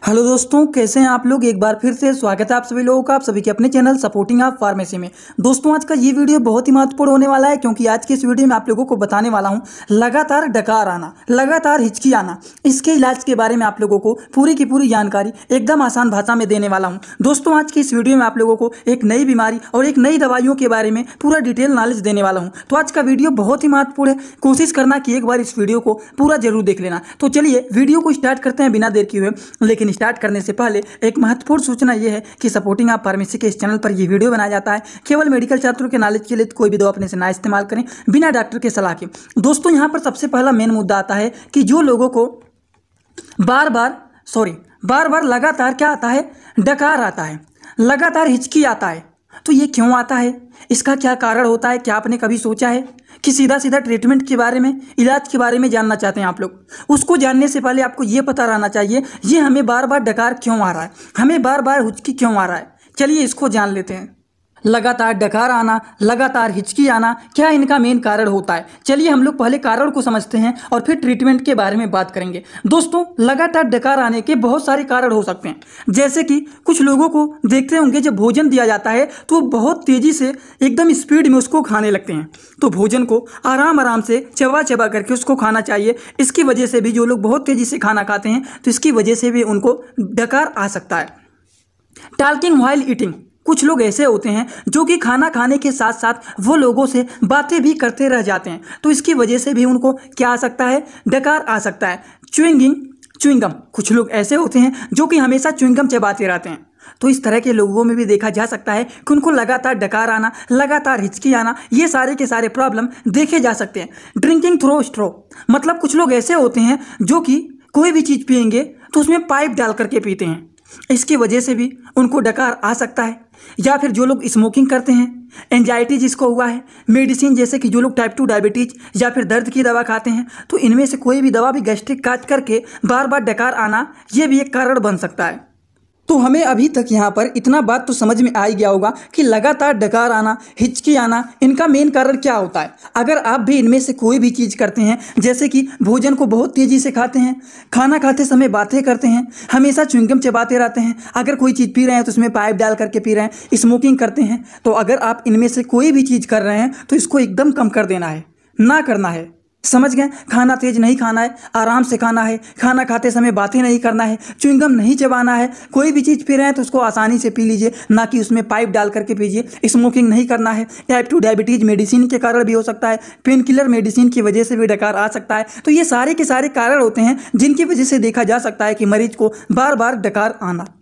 Hello दोस्तों, कैसे हैं आप लोग। एक बार फिर से स्वागत है आप सभी लोगों का, आप सभी के अपने चैनल सपोर्टिंग आप फार्मेसी में। दोस्तों, आज का ये वीडियो बहुत ही महत्वपूर्ण होने वाला है, क्योंकि आज के इस वीडियो में आप लोगों को बताने वाला हूं लगातार डकार आना, लगातार हिचकी आना, इसके इलाज के बारे में आप लोगों को पूरी की पूरी जानकारी एकदम आसान भाषा में देने वाला हूँ। दोस्तों, आज की इस वीडियो में आप लोगों को एक नई बीमारी और एक नई दवाइयों के बारे में पूरा डिटेल नॉलेज देने वाला हूँ। तो आज का वीडियो बहुत ही महत्वपूर्ण है, कोशिश करना कि एक बार इस वीडियो को पूरा जरूर देख लेना। तो चलिए वीडियो को स्टार्ट करते हैं बिना देर किए हुए। लेकिन स्टार्ट करने से पहले एक महत्वपूर्ण सूचना यह है कि सपोर्टिंग आप फार्मेसी के इस चैनल पर यह वीडियो बनाया जाता है केवल मेडिकल छात्रों के नॉलेज के लिए। कोई भी दवा अपने से ना इस्तेमाल करें बिना डॉक्टर के सलाह के। दोस्तों, यहाँ पर सबसे पहला मेन मुद्दा आता है कि जो लोगों को बार बार लगातार क्या आता है, डकार आता है, लगातार हिचकी आता है। तो ये क्यों आता है, इसका क्या कारण होता है, क्या आपने कभी सोचा है कि सीधा सीधा ट्रीटमेंट के बारे में, इलाज के बारे में जानना चाहते हैं आप लोग। उसको जानने से पहले आपको ये पता रहना चाहिए ये हमें बार बार डकार क्यों आ रहा है, हमें बार बार हिचकी क्यों आ रहा है। चलिए इसको जान लेते हैं। लगातार डकार आना, लगातार हिचकी आना, क्या इनका मेन कारण होता है। चलिए हम लोग पहले कारण को समझते हैं और फिर ट्रीटमेंट के बारे में बात करेंगे। दोस्तों, लगातार डकार आने के बहुत सारे कारण हो सकते हैं। जैसे कि कुछ लोगों को देखते होंगे जब भोजन दिया जाता है तो वो बहुत तेज़ी से एकदम स्पीड में उसको खाने लगते हैं। तो भोजन को आराम आराम से चबा चबा करके उसको खाना चाहिए। इसकी वजह से भी जो लोग बहुत तेज़ी से खाना खाते हैं तो इसकी वजह से भी उनको डकार आ सकता है। टॉकिंग व्हाइल ईटिंग, कुछ लोग ऐसे होते हैं जो कि खाना खाने के साथ साथ वो लोगों से बातें भी करते रह जाते हैं। तो इसकी वजह से भी उनको क्या आ सकता है, डकार आ सकता है। च्युइंगम, कुछ लोग ऐसे होते हैं जो कि हमेशा च्युइंगम चबाते रहते हैं। तो इस तरह के लोगों में भी देखा जा सकता है कि उनको लगातार डकार आना, लगातार हिचकी आना, ये सारे के सारे प्रॉब्लम देखे जा सकते हैं। ड्रिंकिंग थ्रू स्ट्रॉ, मतलब कुछ लोग ऐसे होते हैं जो कि कोई भी चीज़ पिएंगे तो उसमें पाइप डाल करके पीते हैं। इसकी वजह से भी उनको डकार आ सकता है। या फिर जो लोग स्मोकिंग करते हैं, एंजाइटी जिसको हुआ है, मेडिसिन जैसे कि जो लोग टाइप 2 डायबिटीज या फिर दर्द की दवा खाते हैं, तो इनमें से कोई भी दवा भी गैस्ट्रिक काट करके बार बार डकार आना, ये भी एक कारण बन सकता है। तो हमें अभी तक यहाँ पर इतना बात तो समझ में आ ही गया होगा कि लगातार डकार आना, हिचकी आना, इनका मेन कारण क्या होता है। अगर आप भी इनमें से कोई भी चीज़ करते हैं, जैसे कि भोजन को बहुत तेज़ी से खाते हैं, खाना खाते समय बातें करते हैं, हमेशा च्युइंगम चबाते रहते हैं, अगर कोई चीज़ पी रहे हैं तो उसमें पाइप डाल करके पी रहे हैं, स्मोकिंग करते हैं, तो अगर आप इनमें से कोई भी चीज़ कर रहे हैं तो इसको एकदम कम कर देना है, ना करना है। समझ गए। खाना तेज नहीं खाना है, आराम से खाना है, खाना खाते समय बातें नहीं करना है, च्युइंगम नहीं चबाना है। कोई भी चीज़ पी रहे हैं तो उसको आसानी से पी लीजिए, ना कि उसमें पाइप डाल करके पीजिए। स्मोकिंग नहीं करना है। टाइप 2 डायबिटीज मेडिसिन के कारण भी हो सकता है, पेन किलर मेडिसिन की वजह से भी डकार आ सकता है। तो ये सारे के सारे कारण होते हैं जिनकी वजह से देखा जा सकता है कि मरीज को बार बार डकार आना।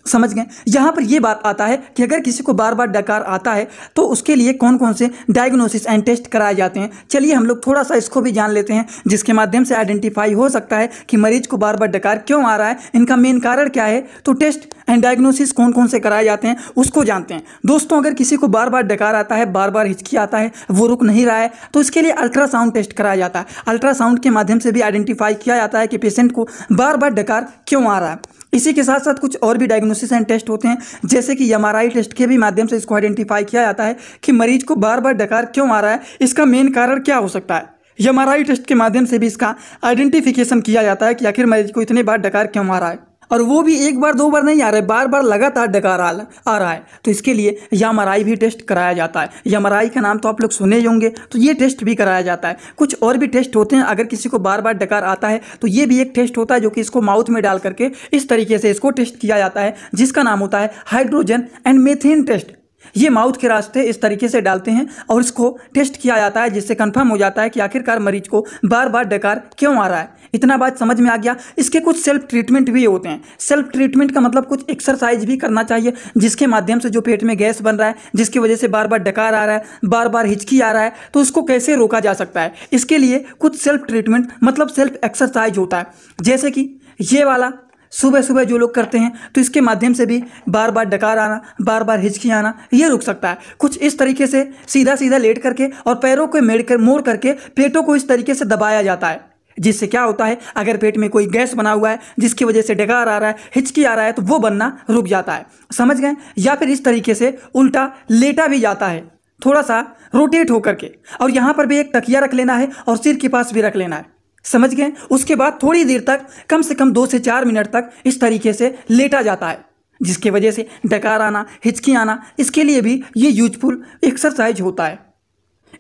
समझ गए। यहाँ पर यह बात आता है कि अगर किसी को बार बार डकार आता है तो उसके लिए कौन कौन से डायग्नोसिस एंड टेस्ट कराए जाते हैं। चलिए हम लोग थोड़ा सा इसको भी जान लेते हैं, जिसके माध्यम से आइडेंटिफाई हो सकता है कि मरीज को बार बार डकार क्यों आ रहा है, इनका मेन कारण क्या है। तो टेस्ट एंड डायग्नोसिस कौन कौन से कराए जाते हैं उसको जानते हैं। दोस्तों, अगर किसी को बार बार डकार आता है, बार बार हिचकी आता है, वो रुक नहीं रहा है, तो इसके लिए अल्ट्रासाउंड टेस्ट कराया जाता है। अल्ट्रासाउंड के माध्यम से भी आइडेंटिफाई किया जाता है कि पेशेंट को बार बार डकार क्यों आ रहा है। इसी के साथ साथ कुछ और भी डायग्नोसिस एंड टेस्ट होते हैं, जैसे कि एमआरआई टेस्ट के भी माध्यम से इसको आइडेंटिफाई किया जाता है कि मरीज को बार बार डकार क्यों आ रहा है, इसका मेन कारण क्या हो सकता है। एमआरआई टेस्ट के माध्यम से भी इसका आइडेंटिफिकेशन किया जाता है कि आखिर मरीज को इतने बार डकार क्यों आ रहा है, और वो भी एक बार दो बार नहीं आ रहा है, बार बार लगातार डकार आ रहा है। तो इसके लिए एमआरआई भी टेस्ट कराया जाता है। एमआरआई का नाम तो आप लोग सुने ही होंगे, तो ये टेस्ट भी कराया जाता है। कुछ और भी टेस्ट होते हैं। अगर किसी को बार बार डकार आता है तो ये भी एक टेस्ट होता है जो कि इसको माउथ में डाल करके इस तरीके से इसको टेस्ट किया जाता है, जिसका नाम होता है हाइड्रोजन एंड मीथेन टेस्ट। ये माउथ के रास्ते इस तरीके से डालते हैं और इसको टेस्ट किया जाता है, जिससे कंफर्म हो जाता है कि आखिरकार मरीज को बार बार डकार क्यों आ रहा है। इतना बात समझ में आ गया। इसके कुछ सेल्फ ट्रीटमेंट भी होते हैं। सेल्फ ट्रीटमेंट का मतलब कुछ एक्सरसाइज भी करना चाहिए, जिसके माध्यम से जो पेट में गैस बन रहा है, जिसकी वजह से बार बार डकार आ रहा है, बार बार हिचकी आ रहा है, तो उसको कैसे रोका जा सकता है। इसके लिए कुछ सेल्फ ट्रीटमेंट मतलब सेल्फ एक्सरसाइज होता है, जैसे कि ये वाला सुबह सुबह जो लोग करते हैं, तो इसके माध्यम से भी बार बार डकार आना, बार बार हिचकी आना ये रुक सकता है। कुछ इस तरीके से सीधा सीधा लेट करके और पैरों को मोड़ करके पेटों को इस तरीके से दबाया जाता है, जिससे क्या होता है, अगर पेट में कोई गैस बना हुआ है जिसकी वजह से डकार आ रहा है, हिचकी आ रहा है, तो वो बनना रुक जाता है। समझ गए। या फिर इस तरीके से उल्टा लेटा भी जाता है, थोड़ा सा रोटेट होकर के, और यहाँ पर भी एक तकिया रख लेना है और सिर के पास भी रख लेना है। समझ गए। उसके बाद थोड़ी देर तक, कम से कम 2 से 4 मिनट तक इस तरीके से लेटा जाता है, जिसकी वजह से डकार आना, हिचकी आना, इसके लिए भी ये यूजफुल एक्सरसाइज होता है।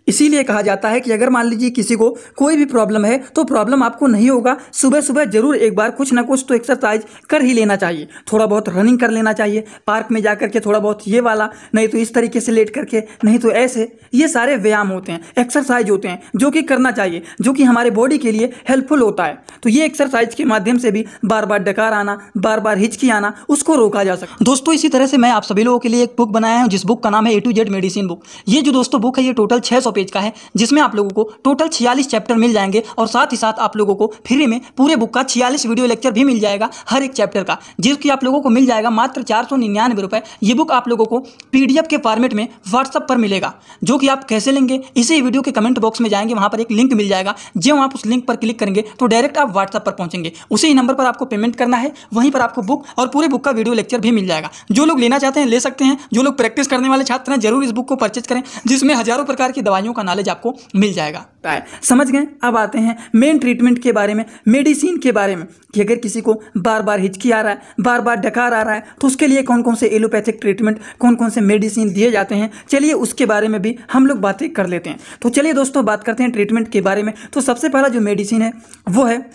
इसीलिए कहा जाता है कि अगर मान लीजिए किसी को कोई भी प्रॉब्लम है तो प्रॉब्लम आपको नहीं होगा, सुबह सुबह जरूर एक बार कुछ ना कुछ तो एक्सरसाइज कर ही लेना चाहिए। थोड़ा बहुत रनिंग कर लेना चाहिए, पार्क में जा करके थोड़ा बहुत ये वाला, नहीं तो इस तरीके से लेट करके, नहीं तो ऐसे। ये सारे व्यायाम होते हैं, एक्सरसाइज होते हैं जो कि करना चाहिए, जो कि हमारे बॉडी के लिए हेल्पफुल होता है। तो ये एक्सरसाइज के माध्यम से भी बार बार डकार आना, बार बार हिचकी आना, उसको रोका जा सकता है। दोस्तों इसी तरह से मैं आप सभी लोगों के लिए एक बुक बनाया हूँ, जिस बुक का नाम है A to Z medicine book. ये जो दोस्तों बुक है ये टोटल 600 पेज का है, जिसमें आप लोगों को टोटल 46 चैप्टर मिल जाएंगे और साथ ही साथ आप लोगों को फ्री में पूरे बुक का 46 वीडियो लेक्चर भी मिल जाएगा हर एक चैप्टर का, जिसकी आप लोगों को मिल जाएगा मात्र 499 रुपये। ये बुक आप लोगों को PDF के फॉर्मेट में व्हाट्सअप पर मिलेगा, जो कि आप कैसे लेंगे इसी वीडियो के कमेंट बॉक्स में जाएंगे, वहां पर एक लिंक मिल जाएगा। जब आप उस लिंक पर क्लिक करेंगे तो डायरेक्ट आप व्हाट्सअप पर पहुंचेंगे, उसी नंबर पर आपको पेमेंट करना है, वहीं पर आपको बुक और पूरे बुक का वीडियो लेक्चर भी मिल जाएगा। जो लोग लेना चाहते हैं ले सकते हैं, जो लोग प्रैक्टिस करने वाले छात्र हैं जरूर इस बुक को परचेज करें, जिसमें हजारों प्रकार की दवाइयों का नॉलेज आपको मिल जाएगा। समझ गए। अब आते हैं मेन ट्रीटमेंट के बारे में, मेडिसिन के बारे में, कि अगर किसी को बार बार हिचकी आ रहा है, बार बार डकार आ रहा है, तो उसके लिए कौन कौन से एलोपैथिक ट्रीटमेंट, कौन कौन से मेडिसिन दिए जाते हैं, चलिए उसके बारे में भी हम लोग बातें कर लेते हैं। तो चलिए दोस्तों बात करते हैं ट्रीटमेंट के बारे में। तो सबसे पहला जो मेडिसिन है वो है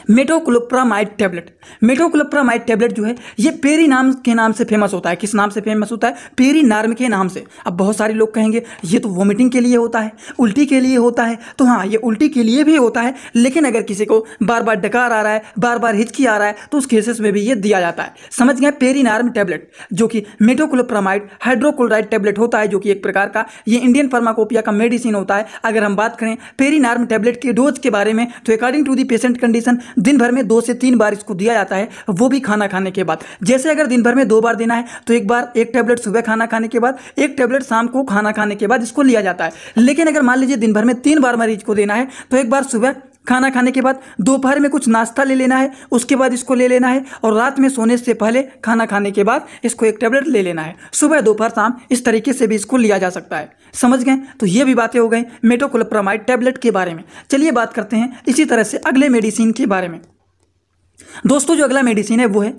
मेटोक्लोप्रामाइड टैबलेट। मेटोक्लोप्रामाइड टैबलेट जो है ये पेरी नाम के नाम से फेमस होता है। किस नाम से फेमस होता है? पेरी नार्म के नाम से। अब बहुत सारे लोग कहेंगे ये तो वोमिटिंग के लिए होता है, उल्टी के लिए होता है। तो हाँ, ये उल्टी के लिए भी होता है, लेकिन अगर किसी को बार बार डकार आ रहा है, बार बार हिचकी आ रहा है, तो उस केसेस में भी ये दिया जाता है। समझ गए। पेरी नार्म टैबलेट जो कि मेटोक्लोप्रामाइड हाइड्रोक्लोराइड टैबलेट होता है, जो कि एक प्रकार का ये इंडियन फार्माकोपिया का मेडिसिन होता है। अगर हम बात करें पेरी नार्म टैबलेट के डोज के बारे में, तो according to the patient condition दिन भर में 2 से 3 बार इसको दिया जाता है, वो भी खाना खाने के बाद। जैसे अगर दिन भर में 2 बार देना है तो एक बार एक टैबलेट सुबह खाना खाने के बाद, एक टैबलेट शाम को खाना खाने के बाद इसको लिया जाता है। लेकिन अगर मान लीजिए दिन भर में 3 बार मरीज को देना है तो एक बार सुबह खाना खाने के बाद, दोपहर में कुछ नाश्ता ले लेना है, उसके बाद इसको ले लेना है, और रात में सोने से पहले खाना खाने के बाद इसको एक टैबलेट ले लेना है। सुबह दोपहर शाम इस तरीके से भी इसको लिया जा सकता है। समझ गए। तो ये भी बातें हो गई मेटोक्लोप्रामाइड टैबलेट के बारे में। चलिए बात करते हैं इसी तरह से अगले मेडिसिन के बारे में। दोस्तों जो अगला मेडिसिन है वो है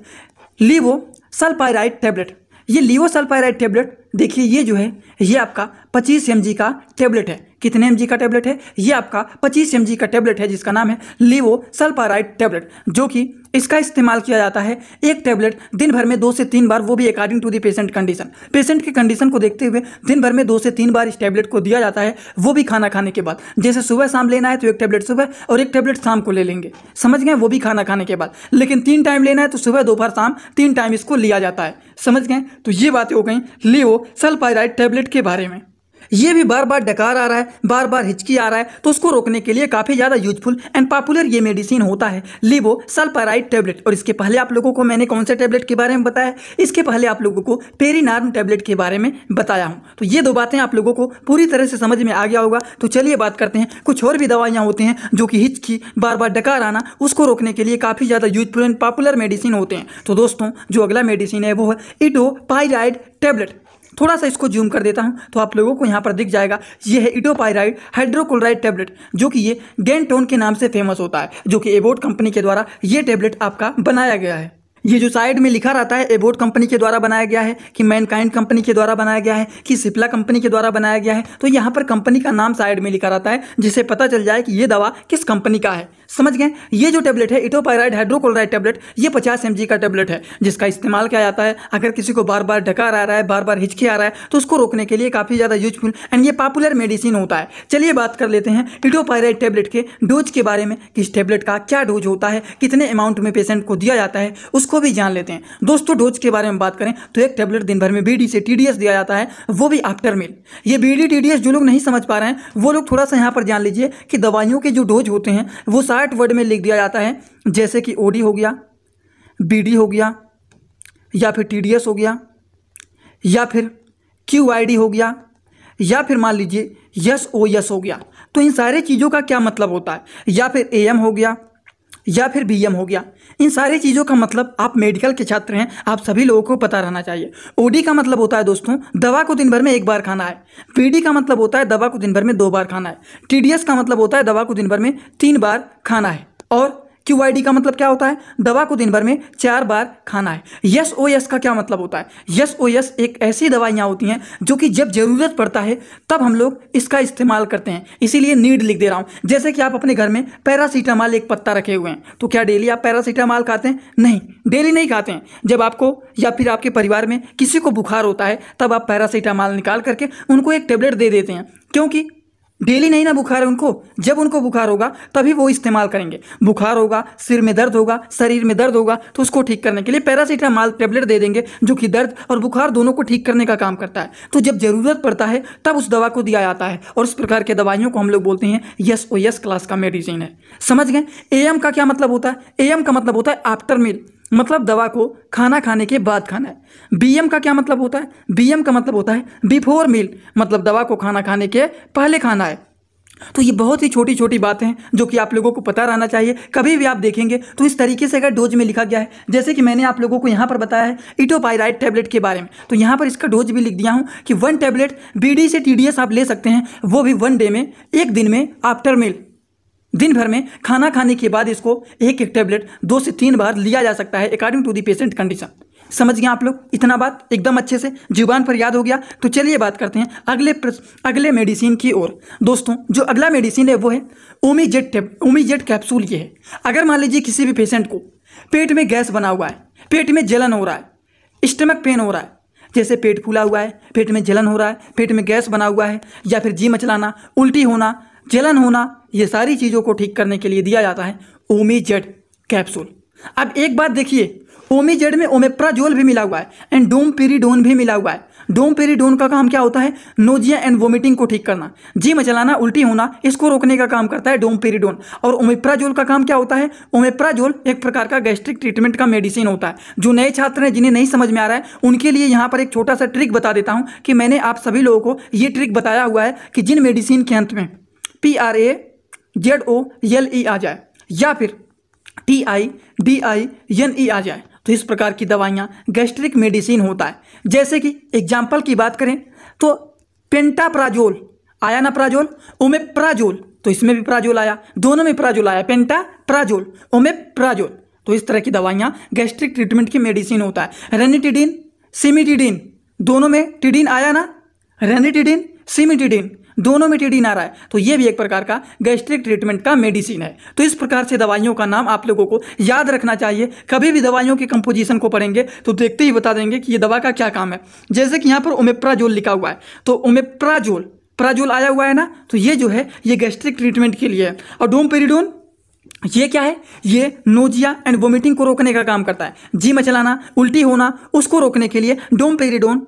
लीवोसल्पाइराइड टैबलेट। ये लीवोसल्पाइराइड टैबलेट देखिए, ये जो है ये आपका 25 mg का टैबलेट है। कितने mg का टैबलेट है? ये आपका 25 mg का टैबलेट है, जिसका नाम है लीवोसल्पाइराइड टैबलेट, जो कि इसका इस्तेमाल किया जाता है एक टैबलेट दिन भर में 2 से 3 बार, वो भी according to the patient condition. Patient की कंडीशन को देखते हुए दिन भर में 2 से 3 बार इस टैबलेट को दिया जाता है, वो भी खाना खाने के बाद। जैसे सुबह शाम लेना है तो एक टैबलेट सुबह और एक टैबलेट शाम को ले लेंगे। समझ गए। वो भी खाना खाने के बाद। लेकिन 3 टाइम लेना है तो सुबह दोपहर शाम 3 टाइम इसको लिया जाता है। समझ गए। तो ये बातें हो गई लीवोसल्पाइराइड टैबलेट के बारे में। ये भी बार बार डकार आ रहा है, बार बार हिचकी आ रहा है, तो उसको रोकने के लिए काफ़ी ज़्यादा यूजफुल एंड पॉपुलर ये मेडिसिन होता है लीवोसल्पाइराइड टैबलेट। और इसके पहले आप लोगों को मैंने कौन से टैबलेट के बारे में बताया? इसके पहले आप लोगों को पेरी नार्म टैबलेट के बारे में बताया हूँ। तो ये 2 बातें आप लोगों को पूरी तरह से समझ में आ गया होगा। तो चलिए बात करते हैं, कुछ और भी दवाइयाँ होती हैं जो कि हिचकी, बार बार डकार आना, उसको रोकने के लिए काफ़ी ज़्यादा यूजफुल एंड पॉपुलर मेडिसिन होते हैं। तो दोस्तों जो अगला मेडिसिन है वो है इटोपाइराइड टैबलेट। थोड़ा सा इसको जूम कर देता हूं तो आप लोगों को यहाँ पर दिख जाएगा। ये है इटोपाइराइड हाइड्रोक्लोराइड टैबलेट, जो कि ये गेंटोन के नाम से फेमस होता है, जो कि एबोट कंपनी के द्वारा ये टैबलेट आपका बनाया गया है। ये जो साइड में लिखा रहता है एबोट कंपनी के द्वारा बनाया गया है, कि मैनकाइंड कंपनी के द्वारा बनाया गया है, कि सिप्ला कंपनी के द्वारा बनाया गया है, तो यहाँ पर कंपनी का नाम साइड में लिखा रहता है, जिससे पता चल जाए कि ये दवा किस कंपनी का है। समझ गए। ये जो टैबलेट है इटोपाइराइड हाइड्रोक्लोराइड टैबलेट, ये 50 mg का टैबलेट है, जिसका इस्तेमाल किया जाता है अगर किसी को बार बार डकार आ रहा है, बार बार हिचकी आ रहा है, तो उसको रोकने के लिए काफ़ी ज़्यादा यूजफुल एंड ये पॉपुलर मेडिसिन होता है। चलिए बात कर लेते हैं इटोपाइराइड टैबलेट के डोज के बारे में, कि इस टैबलेट का क्या डोज होता है, कितने अमाउंट में पेशेंट को दिया जाता है, उसको भी जान लेते हैं। दोस्तों डोज के बारे में बात करें तो एक टैबलेट दिन भर में BD से TDS दिया जाता है, वो भी आफ्टर मील। ये BD TDS जो लोग नहीं समझ पा रहे हैं वो लोग थोड़ा सा यहाँ पर जान लीजिए कि दवाइयों के जो डोज होते हैं वो 60 वर्ड में लिख दिया जाता है, जैसे कि OD हो गया, BD हो गया, या फिर TDS हो गया, या फिर QID हो गया, या फिर मान लीजिए SOS हो गया। तो इन सारे चीज़ों का क्या मतलब होता है? या फिर AM हो गया, या फिर बीएम हो गया। इन सारी चीज़ों का मतलब आप मेडिकल के छात्र हैं, आप सभी लोगों को पता रहना चाहिए। ओडी का मतलब होता है दोस्तों दवा को दिन भर में 1 बार खाना है। पीडी का मतलब होता है दवा को दिन भर में 2 बार खाना है। टीडीएस का मतलब होता है दवा को दिन भर में 3 बार खाना है। और क्यूआईडी का मतलब क्या होता है? दवा को दिन भर में 4 बार खाना है। एसओएस का क्या मतलब होता है? एसओएस एक ऐसी दवाइयाँ होती हैं जो कि जब जरूरत पड़ता है तब हम लोग इसका इस्तेमाल करते हैं, इसीलिए नीड लिख दे रहा हूँ। जैसे कि आप अपने घर में पैरासीटामॉल एक पत्ता रखे हुए हैं, तो क्या डेली आप पैरासीटामॉल खाते हैं? नहीं, डेली नहीं खाते हैं। जब आपको या फिर आपके परिवार में किसी को बुखार होता है तब आप पैरासीटामॉल निकाल करके उनको एक टेबलेट दे देते हैं, क्योंकि डेली नहीं ना बुखार है उनको। जब उनको बुखार होगा तभी वो इस्तेमाल करेंगे। बुखार होगा, सिर में दर्द होगा, शरीर में दर्द होगा, तो उसको ठीक करने के लिए पैरासीटामॉल टेबलेट दे देंगे, जो कि दर्द और बुखार दोनों को ठीक करने का काम करता है। तो जब जरूरत पड़ता है तब उस दवा को दिया जाता है, और इस प्रकार के दवाइयों को हम लोग बोलते हैं एसओएस क्लास का मेडिसिन है। समझ गए? एएम का क्या मतलब होता है? एएम का मतलब होता है आफ्टर मील, मतलब दवा को खाना खाने के बाद खाना है। बीएम का क्या मतलब होता है? बीएम का मतलब होता है बिफोर मील, मतलब दवा को खाना खाने के पहले खाना है। तो ये बहुत ही छोटी छोटी बातें हैं जो कि आप लोगों को पता रहना चाहिए। कभी भी आप देखेंगे तो इस तरीके से अगर डोज में लिखा गया है, जैसे कि मैंने आप लोगों को यहाँ पर बताया है इटोपाइराइड टैबलेट के बारे में, तो यहाँ पर इसका डोज भी लिख दिया हूँ कि 1 टैबलेट बीडी से टीडीएस आप ले सकते हैं, वो भी 1 डे में, एक दिन में, आफ्टर मील, दिन भर में खाना खाने के बाद इसको एक टैबलेट 2 से 3 बार लिया जा सकता है according to the patient condition. समझ गए आप लोग? इतना बात एकदम अच्छे से जुबान पर याद हो गया। तो चलिए बात करते हैं अगले मेडिसिन की ओर। दोस्तों जो अगला मेडिसिन है वो है ओमीजेट कैप्सूल। ये है, अगर मान लीजिए किसी भी पेशेंट को पेट में गैस बना हुआ है, पेट में जलन हो रहा है, स्टमक पेन हो रहा है, जैसे पेट फूला हुआ है, पेट में जलन हो रहा है, पेट में गैस बना हुआ है, या फिर जी मचलाना, उल्टी होना, जलन होना, ये सारी चीज़ों को ठीक करने के लिए दिया जाता है ओमीजेट कैप्सूल। अब एक बात देखिए, ओमीजेड में ओमेप्राजोल भी मिला हुआ है एंड डोमपेरिडोन भी मिला हुआ है। डोमपेरिडोन का काम क्या होता है? नोजिया एंड वोमिटिंग को ठीक करना, जी मचलाना, उल्टी होना, इसको रोकने का काम करता है डोमपेरिडोन। और ओमेप्राजोल का काम क्या होता है? ओमेप्राजोल एक प्रकार का गैस्ट्रिक ट्रीटमेंट का मेडिसिन होता है। जो नए छात्र हैं जिन्हें नहीं समझ में आ रहा है उनके लिए यहाँ पर एक छोटा सा ट्रिक बता देता हूँ कि मैंने आप सभी लोगों को ये ट्रिक बताया हुआ है कि जिन मेडिसिन के अंत में PRAZOLE आ जाए या फिर TIDINE आ जाए तो इस प्रकार की दवाइयाँ गैस्ट्रिक मेडिसिन होता है। जैसे कि एग्जाम्पल की बात करें तो पेंटाप्राजोल आया ना, प्राजोल, ओमेप्राजोल, तो इसमें भी प्राजोल आया, दोनों में प्राजोल आया, पेंटाप्राजोल, ओमेप्राजोल। तो इस तरह की दवाइयाँ गैस्ट्रिक ट्रीटमेंट की मेडिसिन होता है। रेनिटिडिन, सिमिटिडिन, दोनों में टिडिन आया ना, रेनिटिडिन, सिमिटिडिन, दोनों में टिडिन आ रहा है, तो ये भी एक प्रकार का गैस्ट्रिक ट्रीटमेंट का मेडिसिन है। तो इस प्रकार से दवाइयों का नाम आप लोगों को याद रखना चाहिए। कभी भी दवाइयों की कंपोजिशन को पढ़ेंगे तो देखते ही बता देंगे कि ये दवा का क्या काम है। जैसे कि यहाँ पर ओमेप्राजोल लिखा हुआ है, तो ओमेप्राजोल, प्राजोल आया हुआ है ना, तो ये जो है ये गैस्ट्रिक ट्रीटमेंट के लिए है। और डोमपेरिडोन ये क्या है? ये नोजिया एंड वोमिटिंग को रोकने का काम करता है, जी मचलाना, उल्टी होना, उसको रोकने के लिए डोमपेरिडोन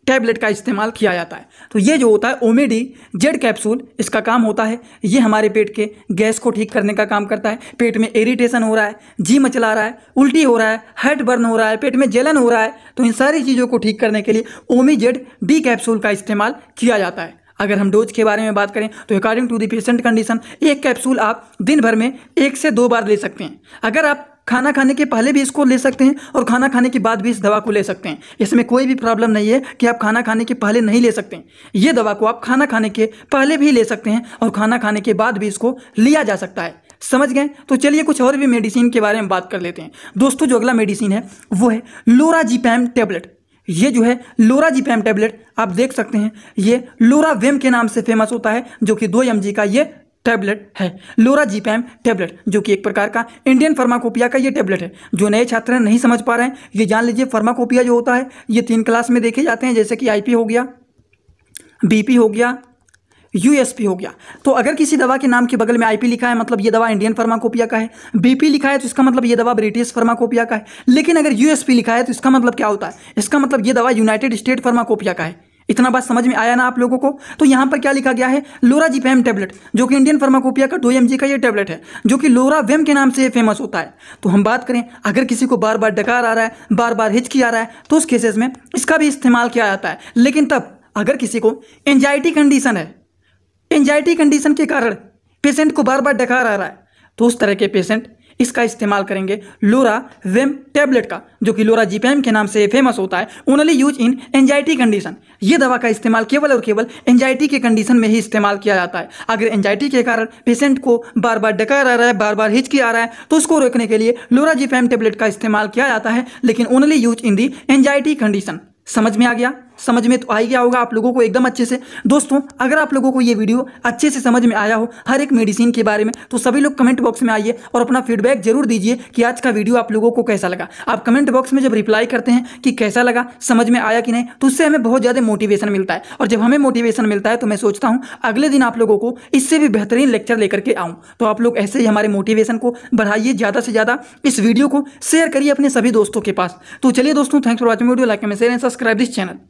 टैबलेट का इस्तेमाल किया जाता है। तो ये जो होता है ओमेडीजेड कैप्सूल, इसका काम होता है ये हमारे पेट के गैस को ठीक करने का काम करता है। पेट में इरिटेशन हो रहा है, जी मचला रहा है, उल्टी हो रहा है, हेड बर्न हो रहा है, पेट में जलन हो रहा है, तो इन सारी चीज़ों को ठीक करने के लिए ओमीजेड डी कैप्सूल का इस्तेमाल किया जाता है। अगर हम डोज के बारे में बात करें तो according to the patient condition एक कैप्सूल आप दिन भर में 1 से 2 बार ले सकते हैं। अगर आप खाना खाने के पहले भी इसको ले सकते हैं और खाना खाने के बाद भी इस दवा को ले सकते हैं। इसमें कोई भी प्रॉब्लम नहीं है कि आप खाना खाने के पहले नहीं ले सकते हैं। ये दवा को आप खाना खाने के पहले भी ले सकते हैं और खाना खाने के बाद भी इसको लिया जा सकता है। समझ गए? तो चलिए कुछ और भी मेडिसिन के बारे में बात कर लेते हैं। दोस्तों जो अगला मेडिसिन है वो है लोराजिपैम टैबलेट। ये जो है लोराजिपैम टैबलेट आप देख सकते हैं, ये लोरावेम के नाम से फेमस होता है, जो कि 2 mg का ये टैबलेट है। लोराजिपैम टैबलेट जो कि एक प्रकार का इंडियन फार्माकोपिया का ये टैबलेट है। जो नए छात्र नहीं समझ पा रहे हैं ये जान लीजिए, फार्माकोपिया जो होता है ये 3 क्लास में देखे जाते हैं, जैसे कि IP हो गया, BP हो गया, USP हो गया। तो अगर किसी दवा के नाम के बगल में IP लिखा है मतलब ये दवा इंडियन फार्माकोपिया का है, BP लिखा है तो इसका मतलब ये दवा ब्रिटिश फार्माकोपिया का है, लेकिन अगर USP लिखा है तो इसका मतलब क्या होता है? इसका मतलब ये दवा यूनाइटेड स्टेट फार्माकोपिया का है। इतना बात समझ में आया ना आप लोगों को? तो यहाँ पर क्या लिखा गया है? लोराजिपैम टैबलेट, जो कि इंडियन फार्माकोपिया का 2 mg का ये टैबलेट है, जो कि लोरावेम के नाम से फेमस होता है। तो हम बात करें अगर किसी को बार बार डकार आ रहा है, बार बार हिचकी आ रहा है, तो उस केसेस में इसका भी इस्तेमाल किया जाता है। लेकिन तब अगर किसी को एंजाइटी कंडीशन है, एंजाइटी कंडीशन के कारण पेशेंट को बार बार डकार आ रहा है, तो उस तरह के पेशेंट इसका इस्तेमाल करेंगे लोरावेम टैबलेट का, जो कि लोराज़ेपम के नाम से फेमस होता है। Only use in anxiety condition. ये दवा का इस्तेमाल केवल और केवल एंजाइटी के कंडीशन में ही इस्तेमाल किया जाता है। अगर एंजाइटी के कारण पेशेंट को बार बार डकार आ रहा है, बार बार हिचकी आ रहा है, तो उसको रोकने के लिए लोराज़ेपम टैबलेट का इस्तेमाल किया जाता है, लेकिन only use in the anxiety condition. समझ में आ गया? समझ में तो आ ही गया होगा आप लोगों को एकदम अच्छे से। दोस्तों, अगर आप लोगों को ये वीडियो अच्छे से समझ में आया हो हर एक मेडिसिन के बारे में, तो सभी लोग कमेंट बॉक्स में आइए और अपना फीडबैक जरूर दीजिए कि आज का वीडियो आप लोगों को कैसा लगा। आप कमेंट बॉक्स में जब रिप्लाई करते हैं कि कैसा लगा, समझ में आया कि नहीं, तो उससे हमें बहुत ज़्यादा मोटिवेशन मिलता है। और जब हमें मोटिवेशन मिलता है तो मैं सोचता हूँ अगले दिन आप लोगों को इससे भी बेहतरीन लेक्चर लेकर के आऊँ। तो आप लोग ऐसे ही हमारे मोटिवेशन को बढ़ाइए, ज़्यादा से ज़्यादा इस वीडियो को शेयर करिए अपने सभी दोस्तों के पास। तो चलिए दोस्तों, thanks for watching video, like comment share and subscribe this channel.